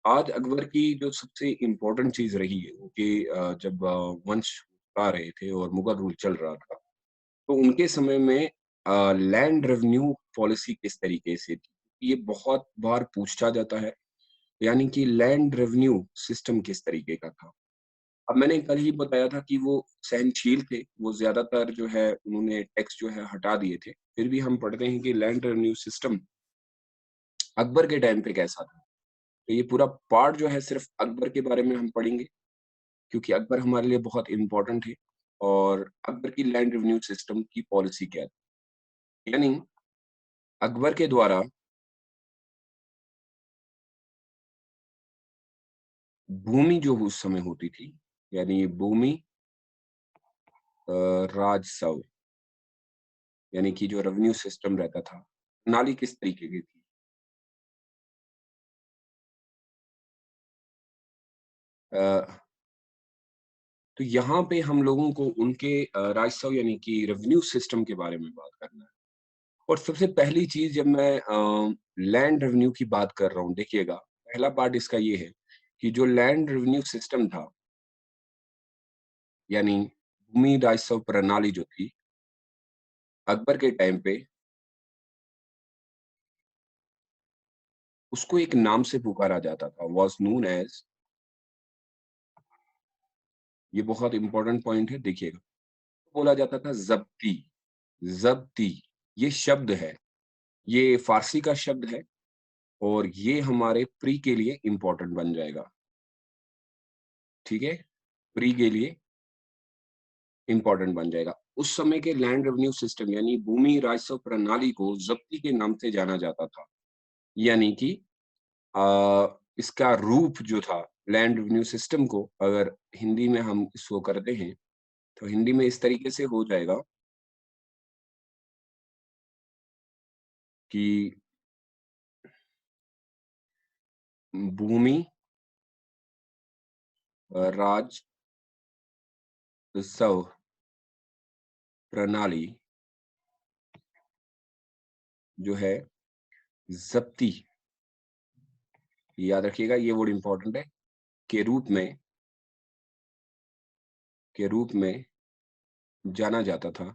आज अकबर की जो सबसे इम्पोर्टेंट चीज़ रही है कि जब वंश आ रहे थे और मुगल रूल चल रहा था, तो उनके समय में लैंड रेवेन्यू पॉलिसी किस तरीके से थी? ये बहुत बार पूछा जाता है, यानी कि लैंड रेवेन्यू सिस्टम किस तरीके का था? अब मैंने कल ही बताया था कि वो सहनशील थे, वो ज़्यादातर जो है उन्होंने टैक्स जो है हटा दिए थे। फिर भी हम पढ़ते हैं कि लैंड रेवेन्यू सिस्टम अकबर के टाइम पे कैसा था? तो ये पूरा पार्ट जो है सिर्फ़ अकबर के बारे में हम पढ़ेंगे। क्योंकि अकबर हमारे लिए बहुत इम्पोर्टेंट है और अकबर की लैंड रेवेन्यू सिस्टम की पॉलिसी क्या थी? यानी अकबर के द्वारा भूमि जो उस समय होती थी, यानी भूमि राजस्व, यानी कि जो रेवेन्यू सिस्टम रहता था, प्रणाली किस तरीके की थी? अ, तो यहाँ पे हम लोगों को उनके राजस्व यानी कि रेवेन्यू सिस्टम के बारे में बात करना है। और सबसे पहली चीज़ जब मैं लैंड रेवेन्यू की बात कर रहा हूँ, देखिएगा, पहला पार्ट इसका ये है कि जो लैंड रेवेन्यू सिस्टम था, यानी भूमि राजस्व प्रणाली जो थी, अकबर के टाइम पे उसको एक नाम से पुकारा जाता था, वाज़ नोन एज़, ये बहुत इम्पोर्टेंट पॉइंट है, देखिएगा, बोला जाता था ज़ब्ती, ज़ब्ती, ये शब्द है, ये फ़ारसी का शब्द है और ये हमारे प्री के लिए इम्पोर्टेंट बन जाएगा, ठीक है? प्री के लिए इम्पोर्टेंट बन जाएगा। उस समय के लैंड रेवेन्यू सिस्टम यानी भूमि राजस्व प्रणाली को ज़ब्ती के नाम से जाना जाता था, यानी कि इसका रूप जो था लैंड रेवेन्यू सिस्टम को अगर हिंदी में हम इसको करते हैं, तो हिंदी में इस तरीके से हो जाएगा कि भूमि राजस्व प्रणाली जो है ज़ब्ती, याद रखिएगा ये वर्ड इम्पोर्टेंट है, के रूप में के रूप में जाना जाता था।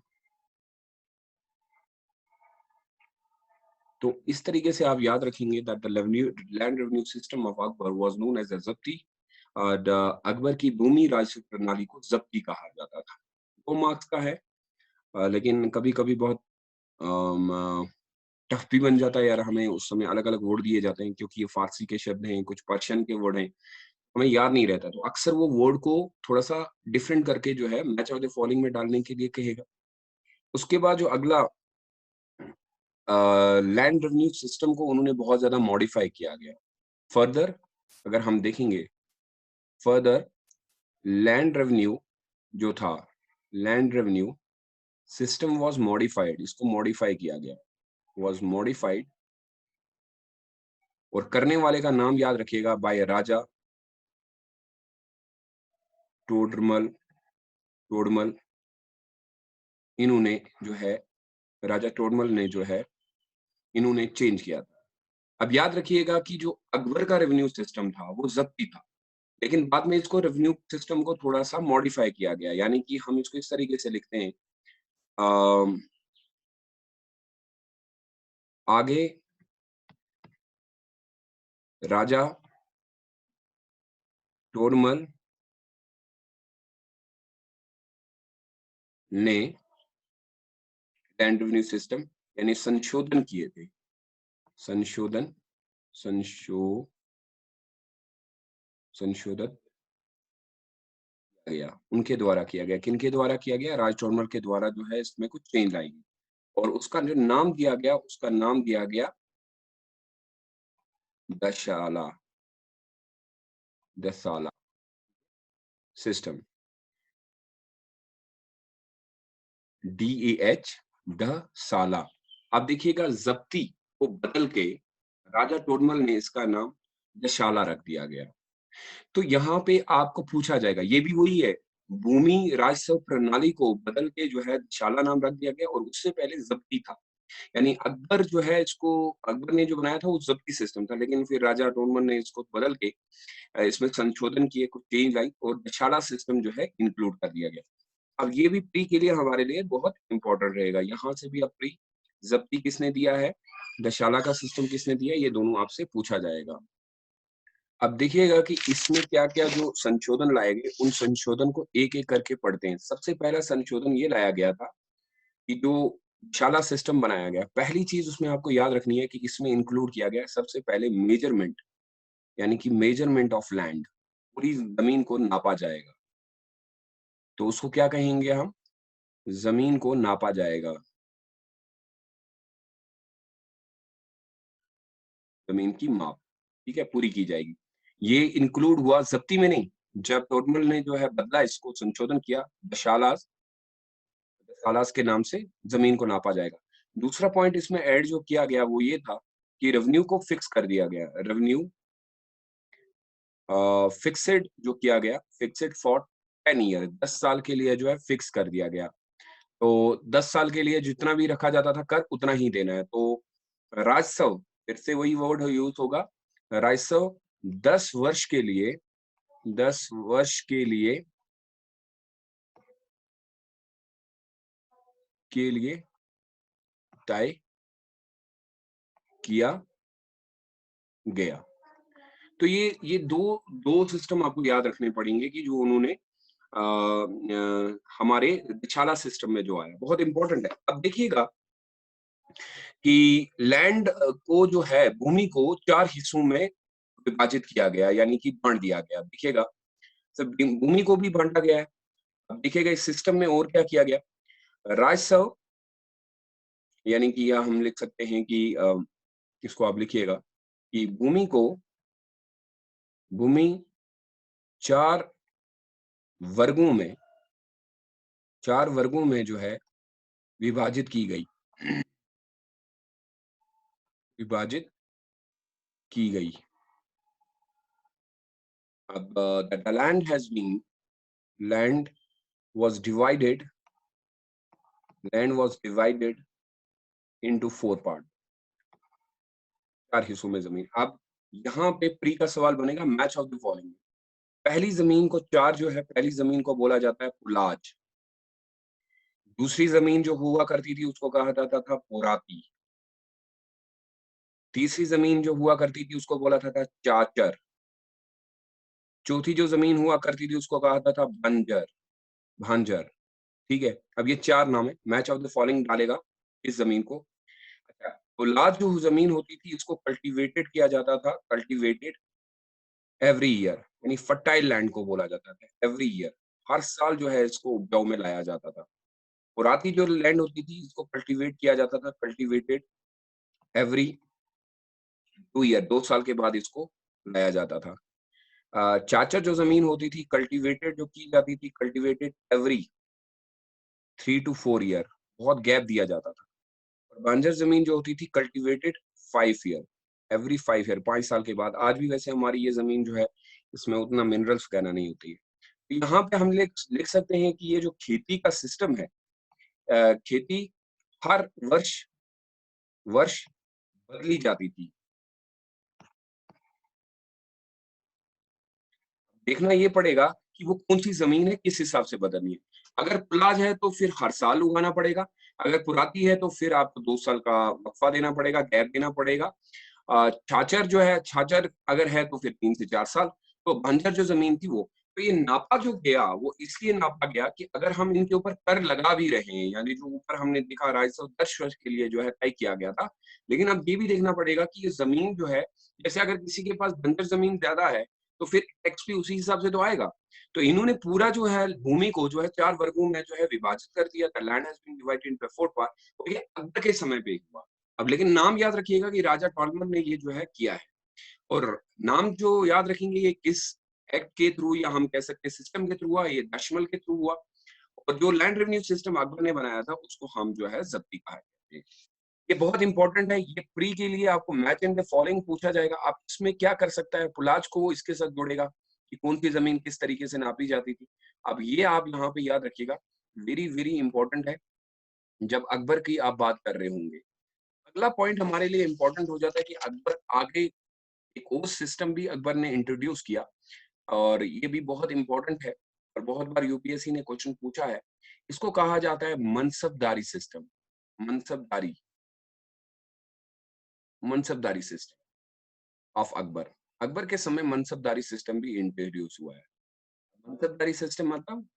तो इस तरीके से आप याद रखेंगे that the revenue land revenue system of Akbar was known as a zabti. The Akbar की भूमि राजस्व प्रणाली को ज़ब्ती कहा जाता था। 2 मार्क्स का है, लेकिन कभी-कभी बहुत टफ भी बन जाता है यार, हमें उस समय अलग-अलग वर्ड दिए जाते हैं क्योंकि ये फ़ारसी के शब्द हैं, कुछ पर्शियन के वर्ड हैं, हमें याद नहीं रहता। तो अक्सर वो वर्ड को थोड़ा-सा डिफरेंट करके जो है मैच ऑफ द फॉलोइंग में डालने के लिए कहेगा। उसके बाद जो अगला लैंड रेवेन्यू सिस्टम को उन्होंने बहुत ज़्यादा मॉडिफ़ाई किया गया। फर्दर अगर हम देखेंगे, फर्दर लैंड रेवेन्यू जो था, land revenue system was modified, इसको मॉडिफाई किया गया, वाज़ मॉडिफाइड और करने वाले का नाम याद रखिएगा बाय राजा टोडरमल टोडरमल, इन्होंने जो है राजा टोडरमल ने जो है, इन्होंने चेंज किया था। अब याद रखिएगा कि जो अकबर का रेवेन्यू सिस्टम था, वो ज़ब्ती था, लेकिन बाद में इसको रेवेन्यू सिस्टम को थोड़ा-सा मॉडिफाई किया गया, यानी कि हम इसको इस तरीके से लिखते हैं अ, आगे राजा टोडरमल ने लैंड रेवेन्यू सिस्टम यानी संशोधन किए थे। संशोधन संशो संशोधित किया गया, उनके द्वारा किया गया। किनके द्वारा किया गया? राज टोडरमल के द्वारा जो है इसमें कुछ चेंज लाई गई और उसका जो नाम दिया गया, उसका नाम दिया गया दशाला दसाला सिस्टम, DAH द-साला। अब देखिएगा ज़ब्ती को बदल के राजा टोडरमल ने इसका नाम दशाला रख दिया गया। तो यहाँ पे आपको पूछा जाएगा, ये भी वही है, भूमि राजस्व प्रणाली को बदल के जो है शाला नाम रख दिया गया और उससे पहले ज़ब्ती था। यानी अकबर जो है इसको अकबर ने जो बनाया था वो ज़ब्ती सिस्टम था, लेकिन फिर राजा टोडरमल ने इसको बदल के इसमें संशोधन किए, कुछ चेंज आई और दशाला सिस्टम जो है इंक्लूड कर दिया गया। अब ये भी प्री के लिए हमारे लिए बहुत इम्पोर्टेंट रहेगा। यहाँ से भी अब प्री ज़ब्ती किसने दिया है, दशाला का सिस्टम किसने दिया है, ये दोनों आपसे पूछा जाएगा। अब देखिएगा कि इसमें क्या-क्या जो संशोधन लाए गए, उन संशोधन को एक-एक करके पढ़ते हैं। सबसे पहला संशोधन ये लाया गया था कि जो शाला सिस्टम बनाया गया, पहली चीज़ उसमें आपको याद रखनी है कि इसमें इंक्लूड किया गया है सबसे पहले मेजरमेंट, यानी कि मेजरमेंट ऑफ लैंड, पूरी ज़मीन को नापा जाएगा। तो उसको क्या कहेंगे हम? ज़मीन को नापा जाएगा, ज़मीन की माप, ठीक है? पूरी की जाएगी। ये इंक्लूड हुआ ज़ब्ती में नहीं, जब टोडरमल ने जो है बदला इसको संशोधन किया, दशालास दशालास के नाम से ज़मीन को नापा जाएगा। दूसरा पॉइंट इसमें ऐड जो किया गया वो ये था कि रेवेन्यू को फिक्स कर दिया गया। रेवेन्यू फिक्सेड जो किया गया, फिक्सेड फॉर 10 ईयर 10 साल के लिए जो है फिक्स कर दिया गया। तो 10 साल के लिए जितना भी रखा जाता था कर उतना ही देना है। तो राजस्व फिर से वही वर्ड यूज़ होगा, राजस्व 10 वर्ष के लिए 10 वर्ष के लिए तय किया गया। तो ये 2 सिस्टम आपको याद रखने पड़ेंगे कि जो उन्होंने हमारे दिछाला सिस्टम में जो आया, बहुत इम्पोर्टेंट है। अब देखिएगा कि लैंड को जो है भूमि को 4 हिस्सों में विभाजित किया गया, यानी कि बाँट दिया गया। देखिएगा सब भूमि को भी बाँटा गया है। अब देखिएगा इस सिस्टम में और क्या किया गया, राजस्व यानी कि या हम लिख सकते हैं कि इसको आप लिखिएगा कि भूमि 4 वर्गों में 4 वर्गों में जो है विभाजित की गई विभाजित की गई। अब the land was divided land was divided into 4 part, 4 हिस्सों में ज़मीन। अब यहाँ पे प्री का सवाल बनेगा मैच ऑफ द फॉलोइंग। पहली ज़मीन को 4 जो है, पहली ज़मीन को बोला जाता है पुलाज। दूसरी ज़मीन जो हुआ करती थी उसको कहा जाता था पोराती। तीसरी ज़मीन जो हुआ करती थी उसको बोला जाता था चाचर। चौथी जो ज़मीन हुआ करती थी उसको कहा जाता था भांजर, ठीक है? अब ये 4 नाम है, मैच ऑफ द फॉलोइंग डालेगा इस ज़मीन को। अच्छा, तो लार्ज जो ज़मीन होती थी इसको कल्टीवेटेड किया जाता था, कल्टीवेटेड एवरी ईयर, यानी फर्टाइल लैंड को बोला जाता था, एवरी ईयर। हर साल जो है इसको उपजाऊ में लाया जाता था। पुरानी जो लैंड होती थी इसको कल्टीवेट किया जाता था, कल्टीवेटेड एवरी 2 ईयर, 2 साल के बाद इसको लाया जाता था। चाचर जो ज़मीन होती थी कल्टीवेटेड जो की जाती थी, कल्टीवेटेड एवरी 3 टू 4 ईयर, बहुत गैप दिया जाता था। और बंजर ज़मीन जो होती थी कल्टीवेटेड 5 ईयर, एवरी 5 ईयर 5 साल के बाद। आज भी वैसे हमारी ये ज़मीन जो है, इसमें उतना मिनरल्स वगैरह नहीं होती है। तो यहाँ पे हम लिख लिख सकते हैं कि ये जो खेती का सिस्टम है, खेती हर वर्ष वर्ष बदली जाती थी। देखना ये पड़ेगा कि वो कौन-सी ज़मीन है, किस हिसाब से बदलनी है। अगर प्लाज है तो फिर हर साल उगाना पड़ेगा, अगर पुराती है तो फिर आपको 2 साल का वक़्फ़ा देना पड़ेगा, गैप देना पड़ेगा। छाछर जो है छाछर अगर है तो फिर 3 से 4 साल, तो बंजर जो ज़मीन थी वो। तो ये नापा जो गया, वो इसलिए नापा गया कि अगर हम इनके ऊपर कर लगा भी रहे हैं, यानी जो ऊपर हमने देखा 250 वर्ष के लिए जो है तय किया गया था। लेकिन अब ये भी देखना पड़ेगा कि ये ज़मीन जो है, जैसे अगर किसी के पास बंजर ज़मीन ज़्यादा है, तो फिर टैक्स भी उसी हिसाब से तो आएगा। तो इन्होंने पूरा जो है भूमि को जो है 4 वर्गों में जो है विभाजित कर दिया। The land has been divided into 4 part. और ये अकबर के समय पे हुआ। अब लेकिन नाम याद रखिएगा कि राजा टॉलमन ने ये जो है किया है। और नाम जो याद रखेंगे ये किस एक्ट के थ्रू या हम कह सकते हैं सिस्टम के थ्रू हुआ, ये दशमल के थ्रू हुआ। और जो लैंड रेवेन्यू सिस्टम अकबर ने बनाया था उसको हम जो है ज़ब्ती कहा है। ये बहुत इंपॉर्टेंट है, ये प्री के लिए आपको मैच एंड द फॉलोइंग पूछा जाएगा। आप इसमें क्या कर सकता है, पुलाज को वो इसके साथ जोड़ेगा कि कौन-सी ज़मीन किस तरीके से नापी जाती थी। अब ये आप यहाँ पे याद रखिएगा, वेरी, वेरी इंपॉर्टेंट है, जब अकबर की आप बात कर रहे होंगे। अगला पॉइंट हमारे लिए इंपॉर्टेंट हो जाता है कि अकबर आगे एक और सिस्टम भी अकबर ने इंट्रोड्यूस किया, और ये भी बहुत इंपॉर्टेंट है और बहुत बार यूपीएससी ने क्वेश्चन पूछा है। इसको कहा जाता है mansabdari system. Mansabdari, mansabdari system of Akbar. Akbar के समय मनसबदारी सिस्टम भी इंट्रोड्यूस हुआ है। मनसबदारी सिस्टम मतलब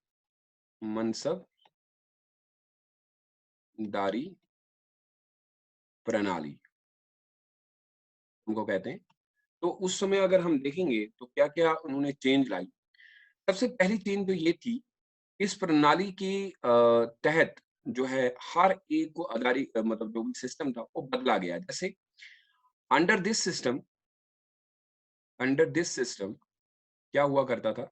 मनसबदारी प्रणाली उनको कहते हैं। तो उस समय अगर हम देखेंगे तो क्या-क्या उन्होंने चेंज लाई। सबसे पहली चेंज तो ये थी, इस प्रणाली की तहत जो है हर एक को मतलब जो भी सिस्टम था वो बदला गया। जैसे under this system under this system क्या हुआ करता था,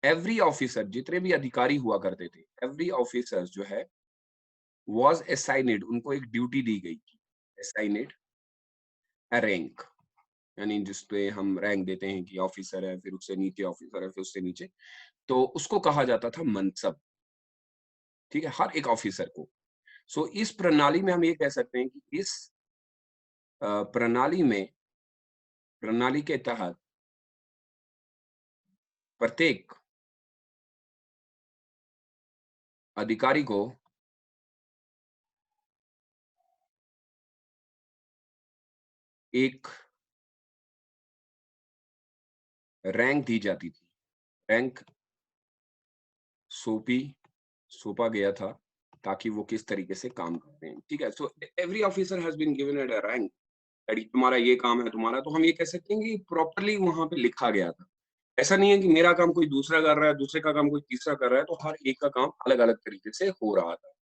एवरी ऑफिसर, जितने भी अधिकारी हुआ करते थे, एवरी ऑफिसर जो है वाज असाइनेड, उनको एक ड्यूटी दी गई थी। असाइनेड अ रैंक, यानी जिसपे हम रैंक देते हैं कि ऑफिसर है, फिर उससे नीचे ऑफिसर है, फिर उससे नीचे, तो उसको कहा जाता था मनसब। ठीक है, हर एक ऑफिसर को। सो इस प्रणाली में हम ये कह सकते हैं कि इस प्रणाली के तहत प्रत्येक अधिकारी को एक रैंक दी जाती थी। रैंक सौंपी सौंपा गया था ताकि वो किस तरीके से काम करते हैं। ठीक है? So every officer has been given a rank, that तुम्हारा ये काम है तुम्हारा, तो हम ये कह सकते हैं कि प्रॉपर्ली वहाँ पे लिखा गया था। ऐसा नहीं है कि मेरा काम कोई दूसरा कर रहा है, दूसरे का काम कोई तीसरा कर रहा है, तो हर एक का काम अलग-अलग तरीके से हो रहा था।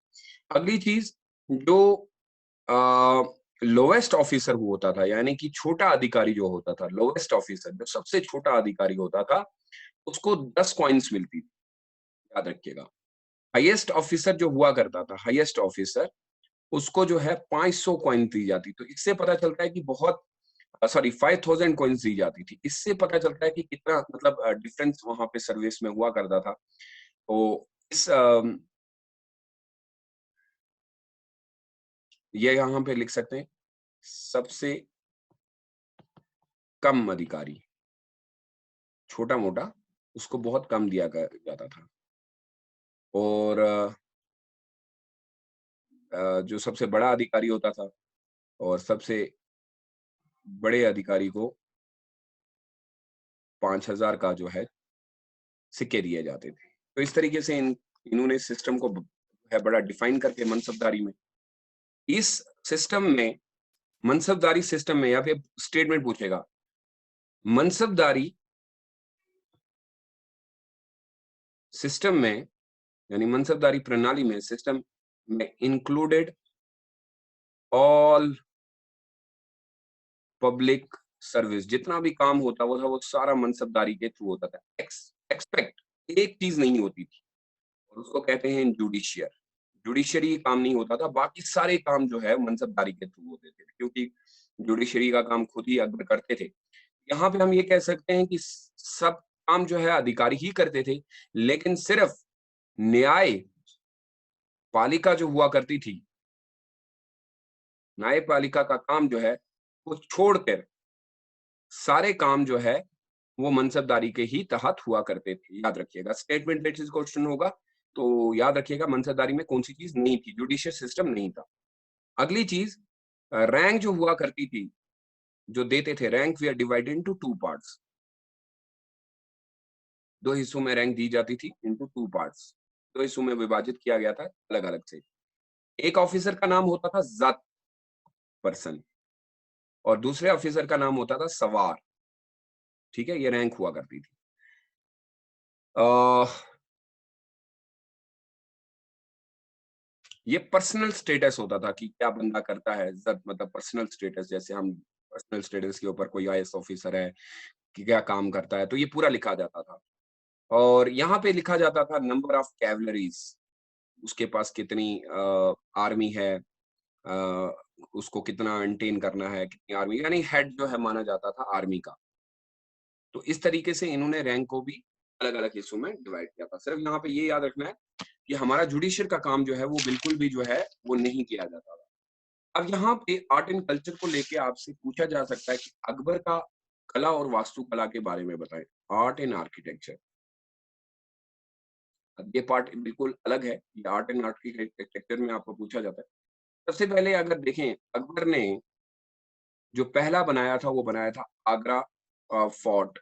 अगली चीज़, जो अ, लोएस्ट ऑफिसर होता था, यानी कि छोटा अधिकारी जो होता था, लोएस्ट ऑफिसर जो सबसे छोटा अधिकारी होता था, उसको 10 कॉइन्स मिलती थी, याद रखिएगा। हाईएस्ट ऑफिसर जो हुआ करता था, हाईएस्ट ऑफिसर, उसको जो है 500 कॉइन दी जाती। तो इससे पता चलता है कि बहुत सॉरी 5000 कॉइन्स दी जाती थी। इससे पता चलता है कि कितना मतलब डिफरेंस वहाँ पे सर्विस में हुआ करता था। तो इस ये यहाँ पे लिख सकते हैं, सबसे कम अधिकारी, छोटा-मोटा, उसको बहुत कम दिया जाता था। और जो सबसे बड़ा अधिकारी होता था और सबसे बड़े अधिकारी को 5000 का जो है सिक्के दिए जाते थे। तो इस तरीके से इन्होंने सिस्टम को है बड़ा डिफाइन करके मनसबदारी में, इस सिस्टम में, मनसबदारी सिस्टम में, या फिर स्टेटमेंट पूछेगा, मनसबदारी सिस्टम में, यानी मनसबदारी प्रणाली में, सिस्टम में इंक्लूडेड ऑल पब्लिक सर्विस, जितना भी काम होता वो था वो सारा मनसबदारी के थ्रू होता था। एक्सपेक्ट एक चीज नहीं होती थी, और उसको कहते हैं जुडिशियर। जुडिशरी काम नहीं होता था, बाकी सारे काम जो है मनसबदारी के थ्रू होते थे, क्योंकि जुडिशरी का काम खुद ही अकबर करते थे। यहाँ पे हम ये कह सकते हैं कि सब काम जो है अधिकारी ही करते थे, लेकिन सिर्फ न्याय पालिका जो हुआ करती थी, न्यायपालिका का काम जो है वो छोड़कर सारे काम जो है वो मनसबदारी के ही तहत हुआ करते थे। याद रखिएगा, स्टेटमेंट बेसिस क्वेश्चन होगा तो याद रखिएगा मनसबदारी में कौन सी चीज नहीं थी, जुडिशियल सिस्टम नहीं था। अगली चीज, रैंक जो हुआ करती थी, जो देते थे, rank we are divided into two parts. दो हिस्सों में रैंक दी जाती थी, इनटू टू पार्ट्स। दो हिस्सों में विभाजित किया गया था अलग-अलग से। एक ऑफिसर का नाम होता था जत पर्सन, और दूसरे ऑफिसर का नाम होता था सवार। ठीक है, ये रैंक हुआ करती थी। अ, ये पर्सनल स्टेटस होता था कि क्या बंदा करता है, जत मतलब पर्सनल स्टेटस, जैसे हम पर्सनल स्टेटस के ऊपर कोई आईएएस ऑफिसर है कि क्या काम करता है, तो ये पूरा लिखा जाता था। और यहाँ पे लिखा जाता था नंबर ऑफ कैवलरीज, उसके पास कितनी आर्मी है, अ, उसको कितना मेंटेन करना है, कितनी आर्मी, यानी हेड जो है माना जाता था आर्मी का। तो इस तरीके से इन्होंने रैंक को भी अलग-अलग हिस्सों में डिवाइड किया था। सिर्फ यहाँ पे ये याद रखना है कि हमारा जुडिशियल का काम जो है वो बिल्कुल भी जो है वो नहीं किया जाता था। अब यहाँ पे आर्ट एंड कल्चर को लेके आपसे पूछा जा सकता है कि अकबर का कला और वास्तुकला के बारे में बताएँ। आर्ट एंड आर्किटेक्चर, अब ये पार्ट बिल्कुल अलग है। ये आर्ट एंड आर्किटेक्चर में आपको पूछा जाता है। सबसे पहले अगर देखें, अकबर ने जो पहला बनाया था वो बनाया था आगरा फोर्ट।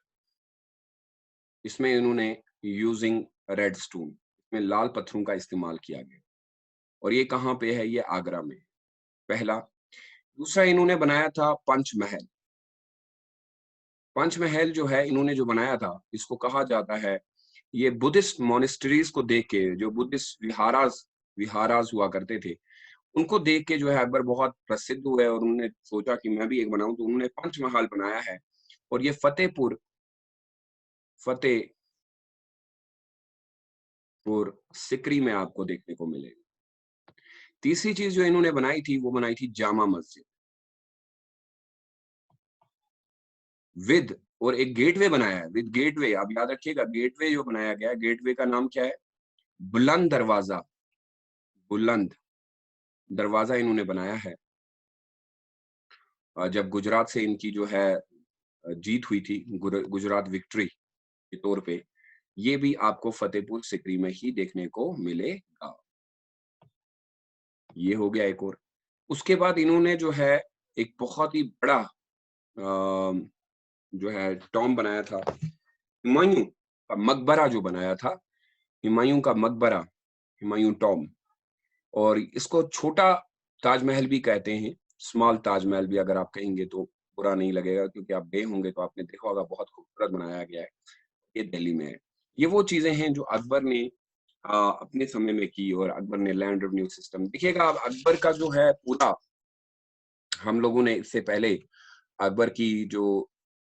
इसमें इन्होंने यूजिंग रेड स्टोन, इसमें लाल पत्थरों का इस्तेमाल किया गया और ये कहाँ पे है? ये आगरा में, पहला। दूसरा इन्होंने बनाया था पंचमहल। पंचमहल जो है इन्होंने जो बनाया था, इसको कहा जाता है, ये बुद्धिस्ट मोनेस्ट्रीज को देख के, जो बुद्धिस्ट विहारास विहारास हुआ करते थे, उनको देख के जो है अकबर बहुत प्रसिद्ध हुए और उन्होंने सोचा कि मैं भी एक बनाऊँ, तो उन्होंने पंचमहल बनाया है और ये फतेहपुर सिकरी में आपको देखने को मिलेगा। तीसरी चीज़ जो इन्होंने बनाई थी, वो बनाई थी जामा मस्जिद विद, और एक गेटवे बनाया है, विद गेटवे। आप याद रखिएगा, गेटवे जो बनाया गया है, गेटवे का नाम क्या है? बुलंद दरवाज़ा, बुलंद दरवाज़ा इन्होंने बनाया है। जब गुजरात से इनकी जो है जीत हुई थी, गुजरात विक्ट्री के तौर पे, ये भी आपको फतेहपुर सिकरी में ही देखने को मिलेगा। ये हो गया एक और। उसके बाद इन्होंने जो है एक बहुत ही बड़ा जो है टॉम्ब बनाया था, हुमायूँ का मकबरा जो बनाया था, हुमायूँ का मकबरा, हुमायूँ टॉम्ब। और इसको छोटा ताजमहल भी कहते हैं, स्मॉल ताजमहल भी अगर आप कहेंगे तो बुरा नहीं लगेगा, क्योंकि आप गए होंगे तो आपने देखा होगा, बहुत खूबसूरत बनाया गया है। ये दिल्ली में है। ये वो चीज़ें हैं जो अकबर ने अपने समय में की, और अकबर ने लैंड रेवेन्यू सिस्टम देखिएगा। अब अकबर का जो है पूरा, हम लोगों ने इससे पहले अकबर की जो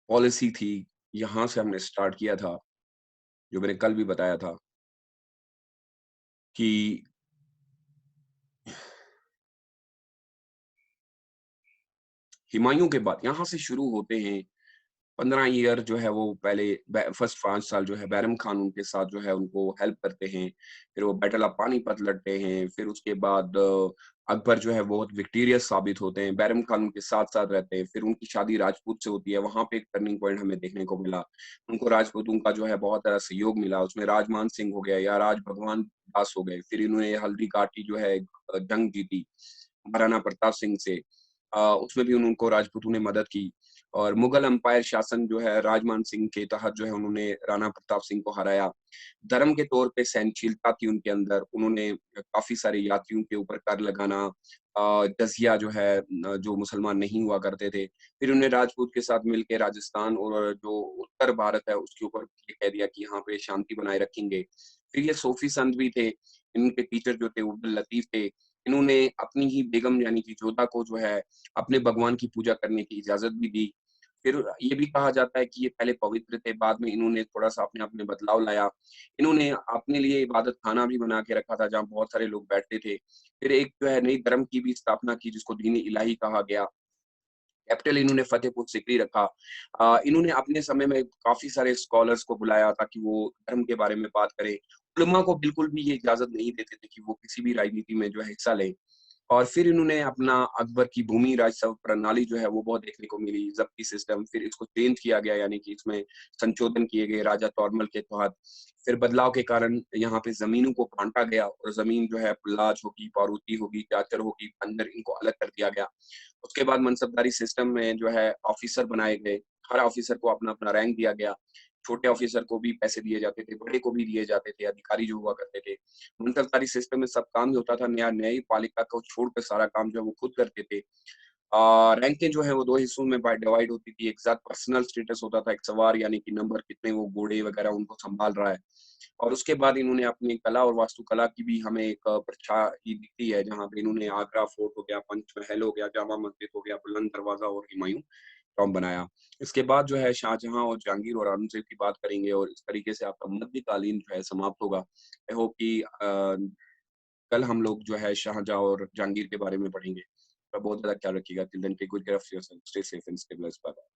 पॉलिसी थी, यहाँ से हमने स्टार्ट किया था, जो मैंने कल भी बताया था कि हुमायूँ के बाद यहाँ से शुरू होते हैं। 15 ईयर जो है वो पहले फर्स्ट 5 साल जो है बैरम खान उनके साथ जो है उनको हेल्प करते हैं। फिर वो बैटल ऑफ पानीपत लड़ते हैं। फिर उसके बाद अकबर जो है बहुत विक्टोरियस साबित होते हैं। बैरम खान उनके साथ-साथ रहते हैं। फिर उनकी शादी राजपूत से होती है। वहाँ पे एक टर्निंग पॉइंट हमें देखने को मिला। उनको राजपूतों का जो है बहुत सारा सहयोग मिला। उसमें राजमान सिंह हो गया या राज भगवान दास हो गए। फिर इन्होंने हल्दी घाटी जो है जंग जीती महाराणा प्रताप सिंह से। उसमें भी उनको राजपूतों ने मदद की। और मुगल एम्पायर शासन जो है राजमान सिंह के तहत जो है उन्होंने राणा प्रताप सिंह को हराया। धर्म के तौर पे सहनशीलता थी उनके अंदर। उन्होंने काफ़ी सारे यात्रियों के ऊपर कर लगाना, जज़िया जो है जो मुसलमान नहीं हुआ करते थे। फिर उन्हें राजपूत के साथ मिलके राजस्थान और जो उत्तर भारत है उसके ऊपर ये कह दिया कि यहाँ पे शांति बनाए रखेंगे। फिर ये सूफी संत भी थे। इनके टीचर जो थे अब्दुल लतीफ थे। इन्होंने अपनी ही बेगम यानी कि जोधा को जो है अपने भगवान की पूजा करने की इजाज़त भी दी। फिर ये भी कहा जाता है कि ये पहले पवित्र थे, बाद में इन्होंने थोड़ा-सा अपने आप में बदलाव लाया। इन्होंने अपने लिए इबादत खाना भी बना के रखा था, जहाँ बहुत सारे लोग बैठते थे। फिर एक जो है नई धर्म की भी स्थापना की, जिसको दीन-ए इलाही कहा गया। कैपिटल इन्होंने फतेहपुर सीकरी रखा। इन्होंने अपने समय में काफ़ी सारे स्कॉलर्स को बुलाया ताकि वो धर्म के बारे में बात करें। उलमा को बिल्कुल भी ये इजाज़त नहीं देते थे कि वो किसी भी राजनीति में जो है हिस्सा लें। और फिर इन्होंने अपना अकबर की भूमि राजस्व प्रणाली जो है वो बहुत देखने को मिली, ज़ब्ती सिस्टम। फिर इसको चेंज किया गया, यानी कि इसमें संशोधन किए गए राजा तोरमल के तहत। फिर बदलाव के कारण यहाँ पे ज़मीनों को बाँटा गया और ज़मीन जो है पुल्लाज होगी, पारूती होगी, जाचर होगी, बंजर, इनको अलग कर दिया गया। उसके बाद मनसबदारी सिस्टम में जो है ऑफिसर बनाए गए। हर ऑफिसर को अपना-अपना रैंक दिया गया। छोटे ऑफिसर को भी पैसे दिए जाते थे, बड़े को भी दिए जाते थे, अधिकारी जो हुआ करते थे। मनसबदारी सिस्टम में सब काम जो होता था, न्यायपालिका को छोड़कर सारा काम जो है वो खुद करते थे। रैंकें जो है वो 2 हिस्सों में डिवाइड होती थी। एक साथ पर्सनल स्टेटस होता था, एक सवार यानी कि नंबर कितने वो घोड़े वगैरह उनको सँभाल रहा है। और उसके बाद इन्होंने अपनी कला और वास्तुकला की भी हमें एक परछाई दिखती है, जहाँ पे इन्होंने आगरा फोर्ट हो गया, पंचमहल हो गया, जामा मस्जिद हो गया, बुलंद दरवाज़ा और हुमायूँ टॉम्ब बनाया। इसके बाद जो है शाहजहाँ और जहांगीर और औरंगज़ेब की बात करेंगे और इस तरीके से आपका मध्यकालीन जो है समाप्त होगा। आई होप कि कल हम लोग जो है शाहजहाँ और जहांगीर के बारे में पढ़ेंगे। तो बहुत ज़्यादा ख्याल रखिएगा। Till then take good care of yourself, stay safe and stay blessed. Bye bye.